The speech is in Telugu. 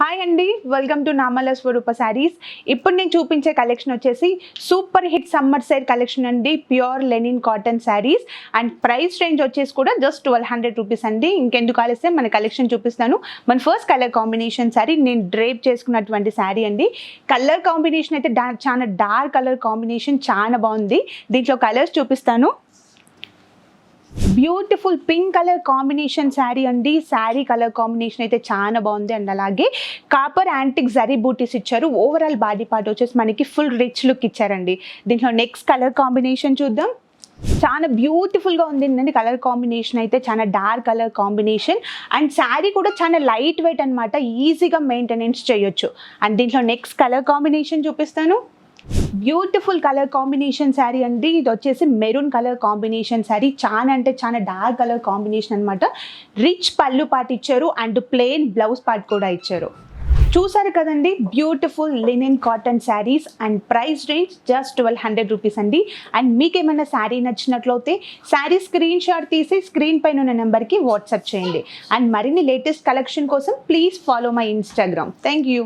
హాయ్ అండి, వెల్కమ్ టు నామల స్వరూప శారీస్. ఇప్పుడు నేను చూపించే కలెక్షన్ వచ్చేసి super hit summer sale collection అండి. Pure linen cotton saris and price range వచ్చేసి కూడా జస్ట్ 1200 రూపీస్ అండి. ఇంకెందుకు ఆలస్యం, మన కలెక్షన్ చూపిస్తాను. మన ఫస్ట్ కలర్ కాంబినేషన్ శారీ, నేను డ్రేప్ చేసుకున్నటువంటి శారీ అండి. కలర్ కాంబినేషన్ అయితే చాలా డార్క్ కలర్ కాంబినేషన్, చాలా బాగుంది. దీంట్లో కలర్స్ చూపిస్తాను. Beautiful pink colour combination sari అండి. శారీ కలర్ కాంబినేషన్ అయితే చాలా బాగుంది. అండ్ అలాగే కాపర్ యాంటిక్ జరీ బూటీస్ ఇచ్చారు. ఓవరాల్ బాడీ పార్ట్ వచ్చేసి మనకి ఫుల్ రిచ్ లుక్ ఇచ్చారండి. దీంట్లో నెక్స్ట్ కలర్ కాంబినేషన్ చూద్దాం. చాలా బ్యూటిఫుల్గా ఉంది కలర్ కాంబినేషన్ అయితే, చాలా dark colour combination. And sari కూడా చాలా లైట్ వెయిట్ అనమాట, ఈజీగా మెయింటెనెన్స్ చేయొచ్చు. అండ్ దీంట్లో నెక్స్ట్ కలర్ కాంబినేషన్ చూపిస్తాను. బ్యూటిఫుల్ కలర్ కాంబినేషన్ శారీ అండి. ఇది వచ్చేసి మెరూన్ కలర్ కాంబినేషన్ శారీ. చాలా అంటే చాలా డార్క్ కలర్ కాంబినేషన్ అనమాట. రిచ్ పళ్ళు పార్ట్ ఇచ్చారు అండ్ ప్లెయిన్ బ్లౌజ్ పార్ట్ కూడా ఇచ్చారు. చూసారు కదండి, beautiful linen cotton saris and price range just 1200 rupees అండి. అండ్ మీకు ఏమైనా శారీ నచ్చినట్లయితే శారీ స్క్రీన్ షాట్ తీసి స్క్రీన్ పైన ఉన్న నెంబర్కి వాట్సాప్ చేయండి. అండ్ మరిన్ని లేటెస్ట్ కలెక్షన్ కోసం please follow my Instagram. Thank you.